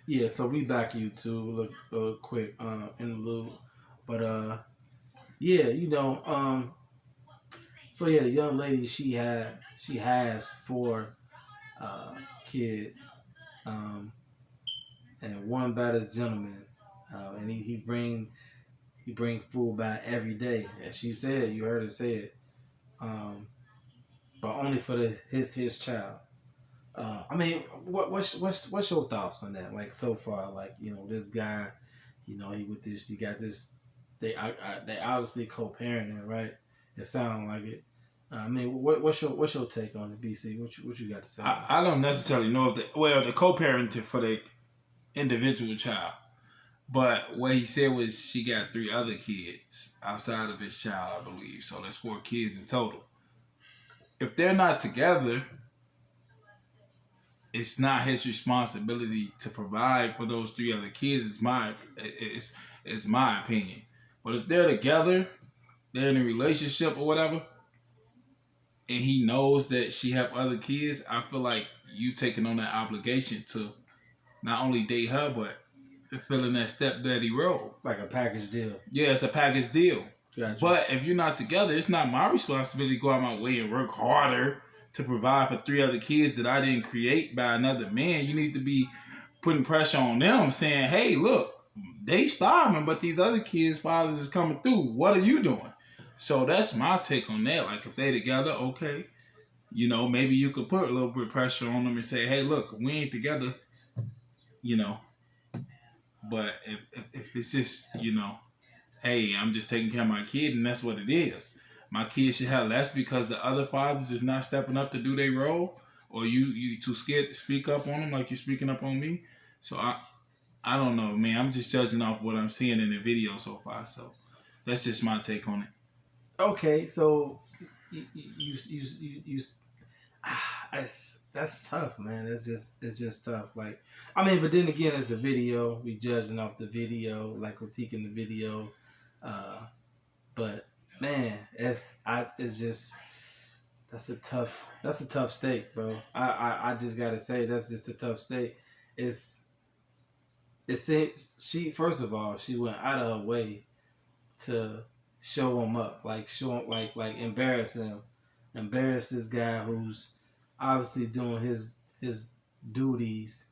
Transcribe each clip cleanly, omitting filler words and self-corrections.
Yeah, so we back YouTube look quick in the loop, but yeah, so yeah, the young lady she has four kids, um, and one by this gentleman, and he bring food by every day, as she said, you heard her say it, um, but only for his child. I mean, what's your thoughts on that? Like so far, like this guy, he with this, you got this. They obviously co-parenting, right? It sounds like it. I mean, what's your take on it, BC? What you got to say? I don't necessarily know if the co-parenting for the individual child, but what he said was she got three other kids outside of his child, I believe. So that's four kids in total. If they're not together, it's not his responsibility to provide for those three other kids. It's my opinion. But if they're together, they're in a relationship or whatever, and he knows that she have other kids, I feel like you taking on that obligation to not only date her, but filling that stepdaddy role. Like a package deal. Yeah, it's a package deal. Gotcha. But if you're not together, it's not my responsibility to go out my way and work harder to provide for three other kids that I didn't create by another man. You need to be putting pressure on them, saying, hey, look, they starving, but these other kids' fathers is coming through. What are you doing? So that's my take on that. Like, if they together, okay, maybe you could put a little bit of pressure on them and say, hey, look, we ain't together, you know. But if it's just, hey, I'm just taking care of my kid, and that's what it is. My kid should have less because the other fathers is not stepping up to do their role, or you too scared to speak up on them like you're speaking up on me. So I don't know, man. I'm just judging off what I'm seeing in the video so far. So that's just my take on it. Okay, so you that's tough, man. It's just tough. Like, I mean, but then again, it's a video. We judging off the video, like critiquing the video. Uh, but man, it's just that's a tough state, bro. I just gotta say that's just a tough state. It's she first of all she went out of her way to show him up, like show him, like embarrass him, embarrass this guy who's obviously doing his duties.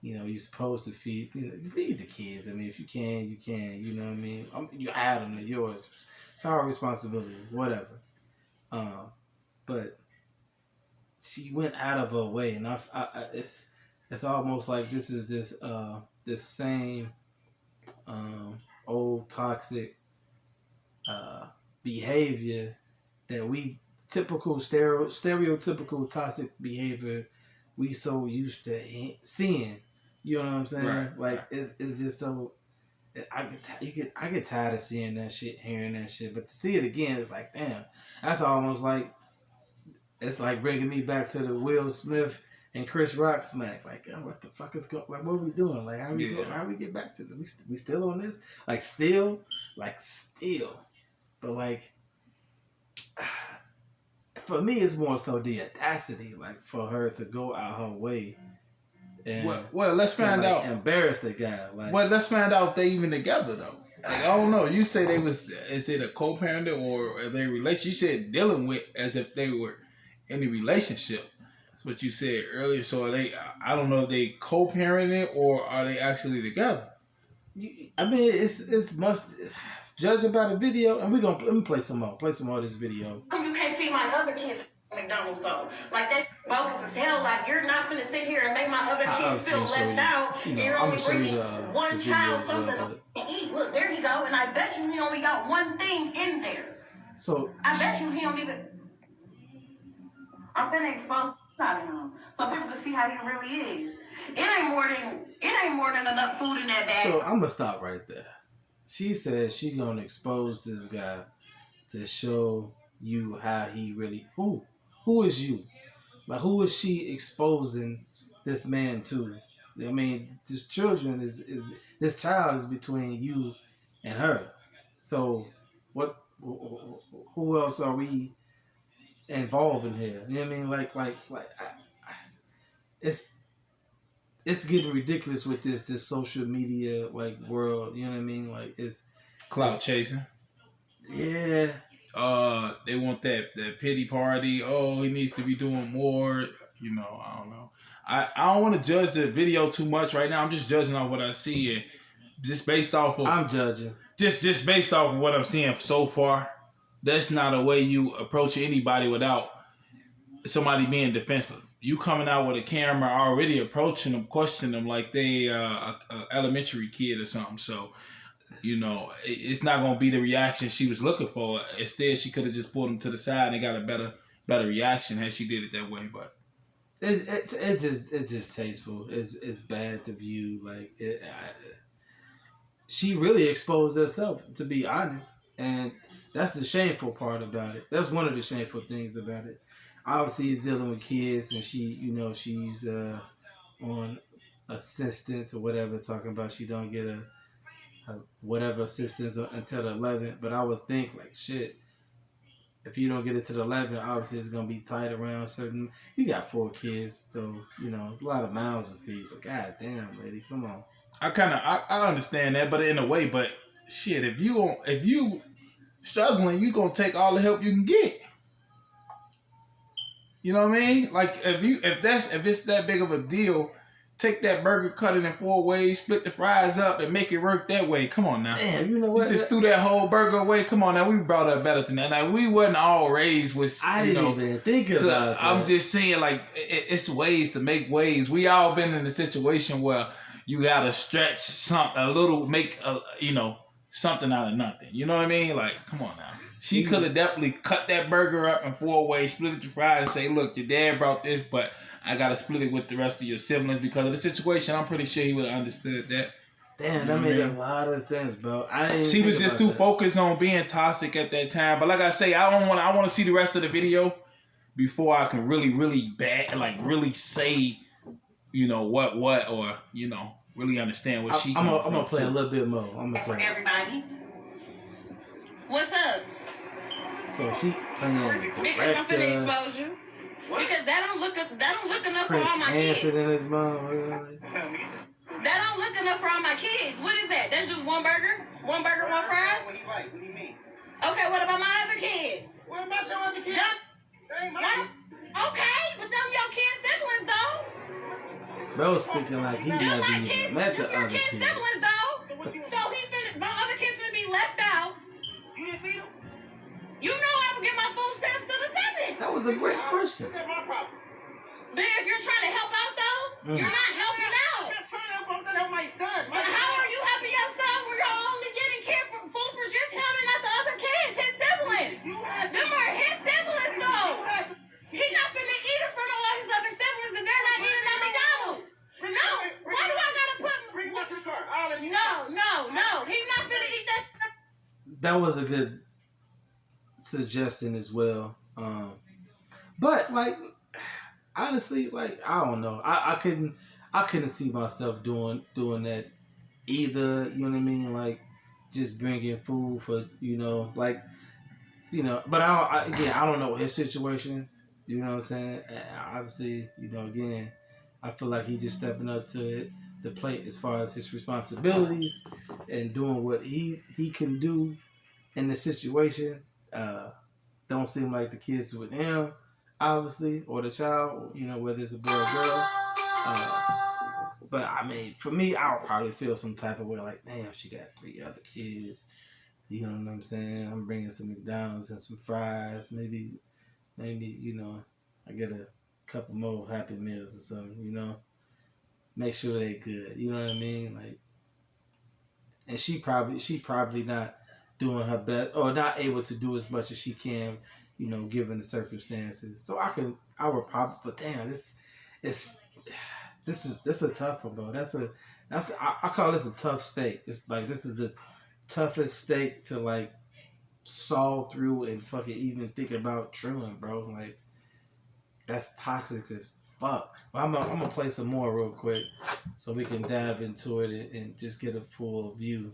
You're supposed to feed the kids. I mean, if you can, you can. You know what I mean? You add them to yours. It's our responsibility, whatever. But she went out of her way, and it's almost like this is this same old toxic behavior that we stereotypical toxic behavior we so used to seeing. You know what I'm saying? Right. Like it's just so I get tired of seeing that shit, hearing that shit, but to see it again, it's like damn. That's almost like it's like bringing me back to the Will Smith and Chris Rock smack. Like, oh, what the fuck is going? Like, what are we doing? Like, how we get back to this? We still on this? Like, still. But like, for me, it's more so the audacity, like for her to go out her way. And well, let's find out. Embarrass the guy. Like, well, let's find out if they even together though. Like, I don't know. You say they was, is it a co-parent or are they relation? You said dealing with as if they were in a relationship. That's what you said earlier. So are they? I don't know if they co-parenting or are they actually together. I mean, it's judging by the video, and let me play some more. Play some more of this video. You can't see my other kids McDonald's though. Like that's bogus as hell. Like you're not gonna sit here and make my other kids feel left out. You're only bringing one child something to eat. Look, there you go. And I bet you he only got one thing in there. So I bet you he don't even. I'm gonna expose out of him so people can see how he really is. It ain't more than enough food in that bag. So I'm gonna stop right there. She said she gonna expose this guy to show you how he really who is you? Like who is she exposing this man to? I mean, this child is between you and her. So who else are we involved in here? You know what I mean? Like it's it's getting ridiculous with this social media like world. You know what I mean? Like Clout chasing. Yeah. They want that pity party. Oh, he needs to be doing more. You know, I don't know. I don't want to judge the video too much right now. I'm just judging off what I see, and just based off of I'm judging. Just based off of what I'm seeing so far. That's not a way you approach anybody without somebody being defensive. You coming out with a camera already approaching them, questioning them like they a elementary kid or something. So you know, it's not gonna be the reaction she was looking for. Instead, she could have just pulled him to the side and got a better reaction had she did it that way. But it's just tasteful. It's bad to view. Like she really exposed herself, to be honest, and that's the shameful part about it. That's one of the shameful things about it. Obviously, he's dealing with kids, and she's on assistance or whatever, talking about she don't get a whatever assistance until the 11th. But I would think like shit. If you don't get it to the 11th, obviously it's gonna be tight around certain. You got 4 kids, so it's a lot of mouths to feed. But god damn, lady, come on. I understand that, but in a way, but shit, if you struggling, you gonna take all the help you can get. You know what I mean? Like if it's that big of a deal, take that burger, cut it in 4 ways, split the fries up, and make it work that way. Come on now. Damn, you know what? You just threw that whole burger away. Come on now, we brought up better than that. Now we wasn't all raised with. I didn't even think about that. I'm just saying, like it's ways to make ways. We all been in a situation where you gotta stretch something a little, make something out of nothing. You know what I mean? Like, come on now. She could have definitely cut that burger up in 4 ways, split it to fries, and say, look, your dad brought this, but I got to split it with the rest of your siblings because of the situation. I'm pretty sure he would have understood that. Damn, that made a lot of sense, bro. She was just too focused on being toxic at that time. But like I say, I want to see the rest of the video before I can really say, what, or, really understand what she. I'm gonna play a little bit more. I'm gonna play. Everybody, what's up? So she playing Because I'm finna expose you. Because that don't look enough for all my kids. Answered in his mouth. That don't look enough for all my kids. What is that? That's just one burger? One burger, one fries? What do you like? What do you mean? Okay, what about my other kids? What about your other kids? Same money. Okay, but them your kids' siblings, though. Bro speaking like he never even met the other kids. Siblings, though. So he finished. My other kids finna be left out. You didn't feed them? You know I would get my food stamps to the 7th. That was a great question. That's my problem. But if you're trying to help out, though, you're not helping out. I'm not trying to help. I'm trying to help my son. But how are you helping your son when you're only getting food for just him and not the other kids, his siblings? Them are his siblings, though. He's not finna eat it from all his other siblings and they're not eating at McDonald's. No, why do I gotta put... Bring him out to the car. I'll let you No. He's not finna eat that. That was a good suggestion as well. But like honestly, like I don't know. I couldn't see myself doing that either. You know what I mean? Like just bringing food for But I don't know his situation. You know what I'm saying? Obviously, again, I feel like he just stepping up to the plate as far as his responsibilities and doing what he can do in the situation. Don't seem like the kids with him, obviously, or the child, whether it's a boy or girl. But I mean, for me, I would probably feel some type of way, like, damn, she got 3 other kids. You know what I'm saying? I'm bringing some McDonald's and some fries. Maybe, I get a couple more Happy Meals or something. Make sure they good. You know what I mean? Like, and she probably not doing her best or not able to do as much as she can, given the circumstances. So I would probably, but damn, this is a tough one, bro. I call this a tough steak. It's like this is the toughest steak to like saw through and fucking even think about chewing, bro. Like that's toxic as fuck. But I'm gonna play some more real quick so we can dive into it and just get a full view.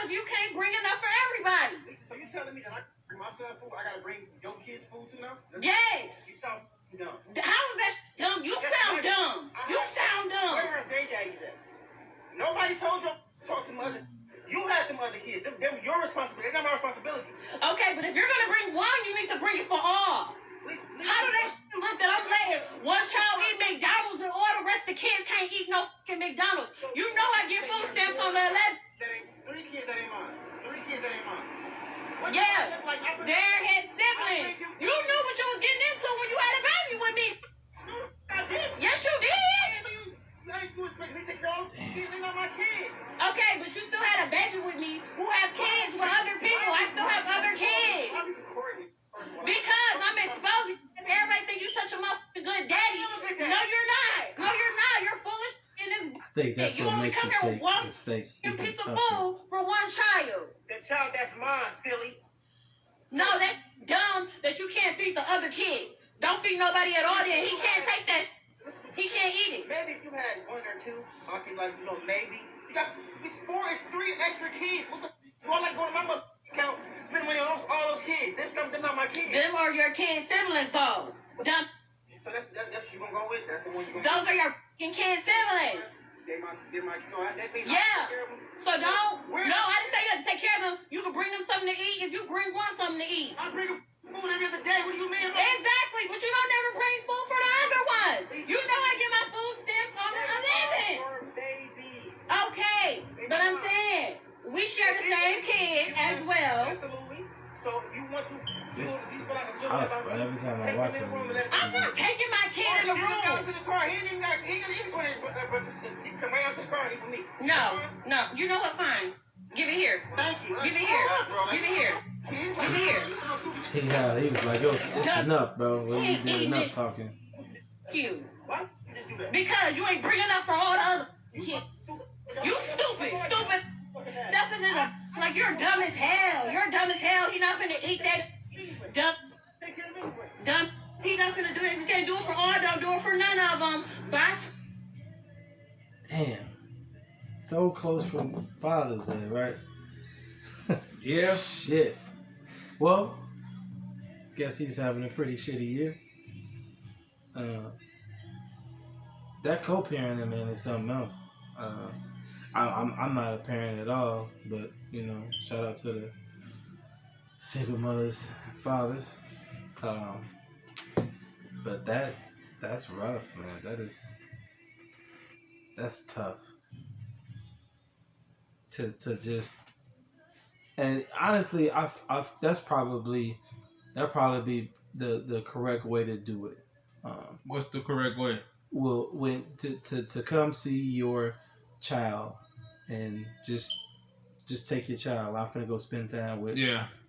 If you can't bring enough for everybody. So you telling me that I bring my son food, I gotta bring your kids food too now? Yes. You saw Dumb. How is that dumb? You sound dumb. You sound dumb. Where are their daddies at? Nobody told you to talk to mother. You had them other kids. Them your responsibility. They're not my responsibility. Okay, but if you're gonna bring one, you need to bring it for all. How do that look that I'm letting one child eat McDonald's and all the rest of the kids can't eat no fucking McDonald's? You know I get food stamps on the 11th. That ain't 3 kids that ain't mine. 3 kids that ain't mine. What Yeah, like, they're his siblings. You knew what you was getting into when you had a baby with me. I did. Yes, you did. You expect me to take care of them? They're not my kids. Okay, but you still had a baby with me who have kids with other people. I still have other kids. I'm recording. Because I'm exposing. Everybody think you such a motherfucking good daddy. No, you're not. No, you're not. You're foolish. I think that's You what only makes come the here with one steak even piece of tougher. food for one child. The child that's mine, silly. No, that's dumb that you can't feed the other kids. Don't feed nobody at all then. He can't take that. He can't eat it. Maybe if you had 1 or 2, I could maybe. You got it's 4, it's 3 extra kids. What the? You all like going to my mother account, spend money on all those kids. Them not my kids. Them are your kid siblings though. Dumb. So that's what you gonna go with. That's the one you gonna. Those are your fucking kid siblings. They my so that means Yeah. I take care of them. So don't. No, I didn't say you have to take care of them. You can bring them something to eat if you bring one something to eat. I bring them food every other day. What do you mean? Exactly, but you don't never bring food for the other ones. You know I get my food stamps on the 11th. Or babies. Okay, but I'm saying we share the same kids as well. Absolutely. So you want to. This you feel like a good tough, man, bro. Every time I take watch them in the room and it, let I'm not taking my kid in the room. Down to the car. He ain't even got. He ain't even he come right out to the car. He with me. No. You know what? Fine. Give it here. Thank you. Give it here. Give it here. Kids, Give it here. he was like, yo, it's enough, bro. Well, you did enough talking. You. Why you just do that? Because you ain't bringing up for all the other kids. You stupid. Selfish is a like you're dumb as hell. You're dumb as hell. He not finna eat that. Dumb. He not finna do it. If you can't do it for all, don't do it for none of them. But Damn. So close from Father's Day, right? Yeah. Shit. Well, guess he's having a pretty shitty year. That co-parenting, man, is something else. I'm not a parent at all, but shout out to the single mothers, fathers. But that's rough, man. That's tough. To just, and honestly, that'd probably be the correct way to do it. What's the correct way? Well, when to come see your child and just take your child. I'm gonna go spend time with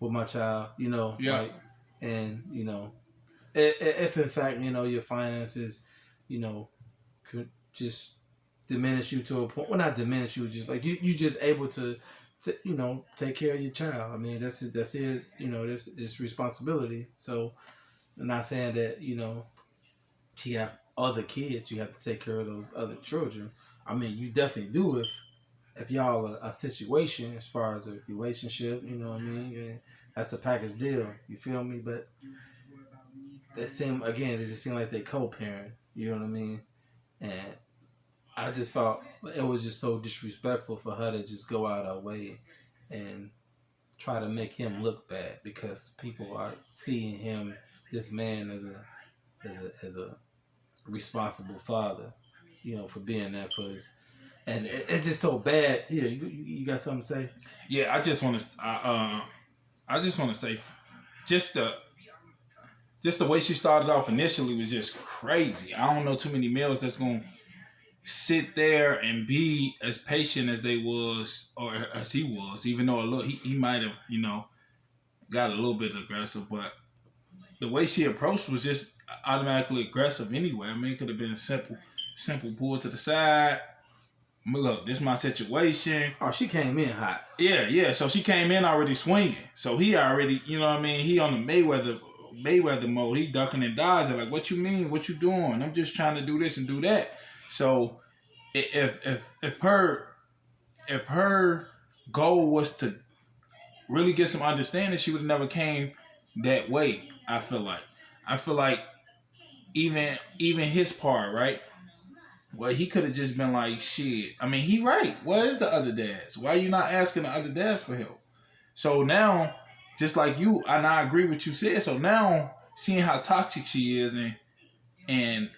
my child. Like, and if in fact your finances could just diminish you to a point. Well, not diminish you, just like you just able to take care of your child. I mean, that's his this responsibility. So I'm not saying that you have other kids, you have to take care of those other children. I mean, you definitely do if y'all a situation as far as a relationship. You know what I mean? And that's a package deal. You feel me? But they just seem like they co-parent. You know what I mean? And I just felt it was just so disrespectful for her to just go out her way and try to make him look bad because people are seeing him, this man, as a responsible father, for being there for his, and it's just so bad. Yeah, you got something to say? Yeah, I just want to say, just the way she started off initially was just crazy. I don't know too many males that's gonna sit there and be as patient as they was or as he was, even though he might have got a little bit aggressive, but the way she approached was just automatically aggressive anyway. I mean, it could have been a simple pull to the side. Look, this is my situation. Oh, she came in hot. Yeah. So she came in already swinging. So he already, he on the Mayweather mode. He ducking and dodging. Like, what you mean? What you doing? I'm just trying to do this and do that. So if her goal was to really get some understanding, she would have never came that way. I feel like even his part, right? Well, he could have just been like, shit. I mean, he right. Where is the other dads? Why are you not asking the other dads for help? So now, just like you, and I agree with you said. So now, seeing how toxic she is and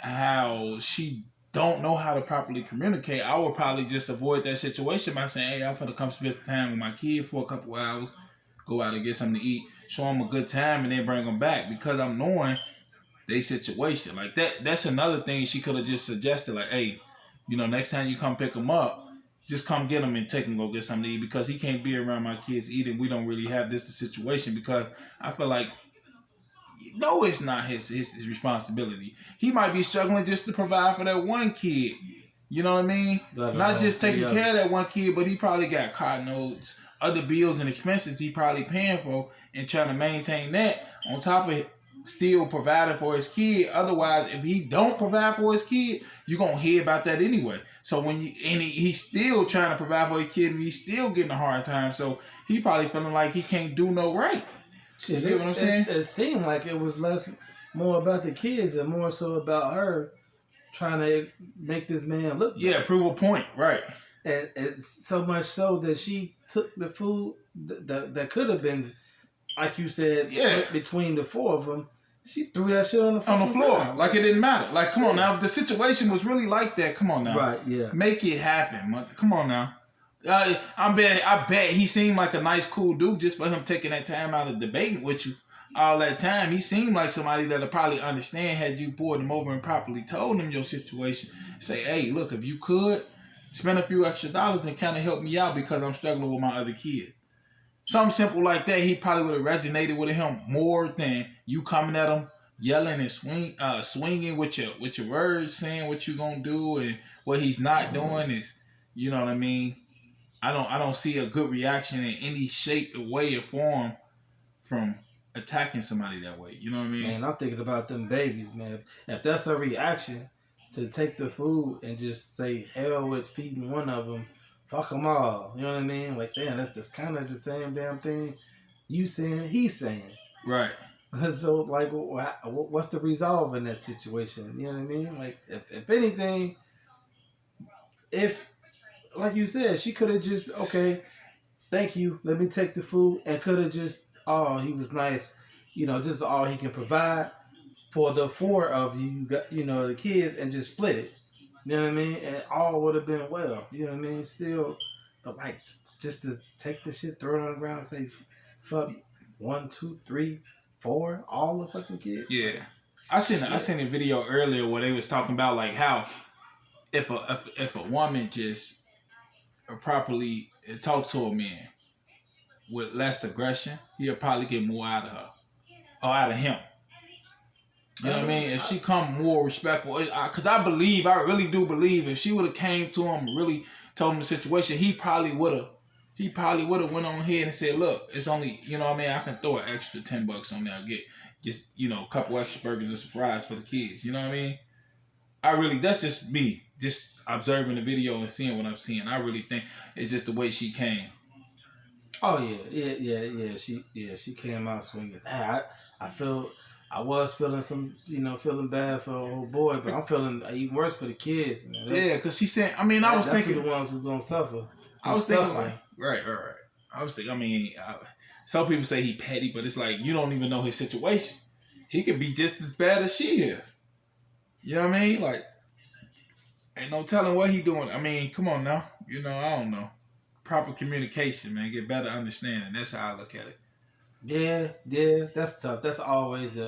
how she don't know how to properly communicate, I would probably just avoid that situation by saying, hey, I'm gonna come spend some time with my kid for a couple of hours, go out and get something to eat, show them a good time, and then bring them back because I'm knowing they situation. Like that's another thing she could have just suggested, like, hey, next time you come pick him up, just come get him and take him go get something to eat because he can't be around my kids eating. We don't really have this situation because I feel like no, it's not his responsibility. He might be struggling just to provide for that one kid. You know what I mean? Not just taking care of that one kid, but he probably got car notes, other bills and expenses he probably paying for and trying to maintain that on top of still providing for his kid. Otherwise, if he don't provide for his kid, you're going to hear about that anyway. So he's still trying to provide for his kid and he's still getting a hard time. So he probably feeling like he can't do no right. Shit, you know what I'm saying? It seemed like it was more about the kids and more so about her trying to make this man look better. Yeah, prove a point, right. And it's so much so that she took the food that could have been, like you said, split between the four of them. She threw that shit on the floor. Ground. Like it didn't matter. Like, come on now. If the situation was really like that, come on now. Right, yeah. Make it happen. Come on now. I bet he seemed like a nice, cool dude just for him taking that time out of debating with you all that time. He seemed like somebody that'll probably understand had you pulled him over and properly told him your situation. Say, hey, look, if you could spend a few extra dollars and kind of help me out because I'm struggling with my other kids. Something simple like that, he probably would have resonated with him more than you coming at him, yelling and swinging with your words, saying what you gonna do and what he's not doing is, you know what I mean. I don't see a good reaction in any shape, or way, or form from attacking somebody that way. You know what I mean? Man, I'm thinking about them babies, man. If that's her reaction to take the food and just say hell with feeding one of them, fuck them all. You know what I mean? Like, damn, that's kind of the same damn thing you saying, he's saying. Right. So, like, what's the resolve in that situation? You know what I mean? Like, if anything, like you said, she could have just, okay, thank you, let me take the food, and could have just, oh, he was nice, just all he can provide for the four of you, the kids, and just split it. You know what I mean? And all would have been well. You know what I mean? Still, but like, just to take the shit, throw it on the ground, and say, fuck 1, 2, 3, 4, all the fucking kids. Yeah, I seen a video earlier where they was talking about like how if a woman just properly talk to a man with less aggression, he'll probably get more out of her or out of him. You know what I mean? If she come more respectful, because I really do believe, if she would have came to him and really told him the situation, he probably would have went on ahead and said, look, it's only, you know what I mean, I can throw an extra $10 on there, I'll get just, a couple extra burgers and some fries for the kids. You know what I mean? That's just me, just observing the video and seeing what I'm seeing. I really think it's just the way she came. Oh yeah. She came out swinging. I was feeling feeling bad for the old boy, but I'm feeling even worse for the kids. Man. Yeah, because she said, I mean, I was thinking that's the ones who's gonna suffer. I was thinking like, right. I was thinking, I mean, some people say he petty, but it's like you don't even know his situation. He could be just as bad as she is. You know what I mean? Like, ain't no telling what he doing. I mean, come on now. I don't know. Proper communication, man. Get better understanding. That's how I look at it. Yeah, that's tough. That's always just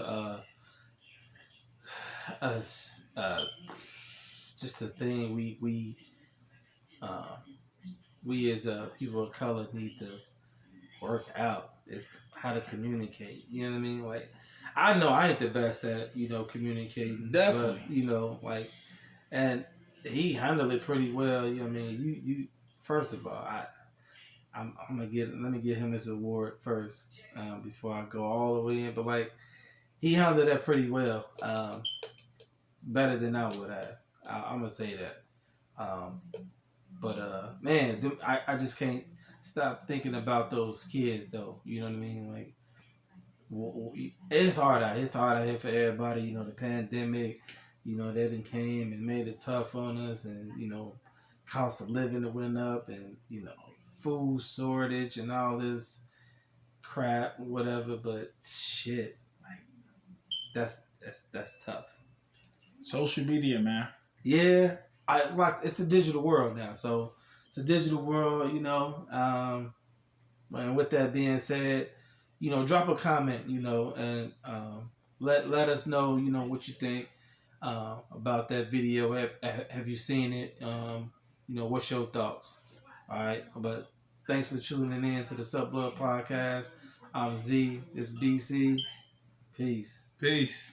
a thing we as people of color need to work out is how to communicate. You know what I mean? Like, I know I ain't the best at communicating. Definitely. But, and he handled it pretty well. You know what I mean? You first of all, let me get him his award first before I go all the way in. But he handled that pretty well, better than I would have. I'm gonna say that. Man, I just can't stop thinking about those kids though. You know what I mean? Like, it's hard out. It's hard out here for everybody. You know, the pandemic, you know, that done came and made it tough on us, and you know, cost of living went up, and you know, food shortage and all this crap, whatever. But shit, like that's tough. Social media, man. Yeah, I like it's a digital world now, so it's a digital world, you know. And with that being said, you know, drop a comment, you know, and let us know, you know, what you think about that video. Have you seen it? You know, what's your thoughts? All right, but thanks for tuning in to the Sub Blood Podcast. I'm Z. It's BC. Peace. Peace.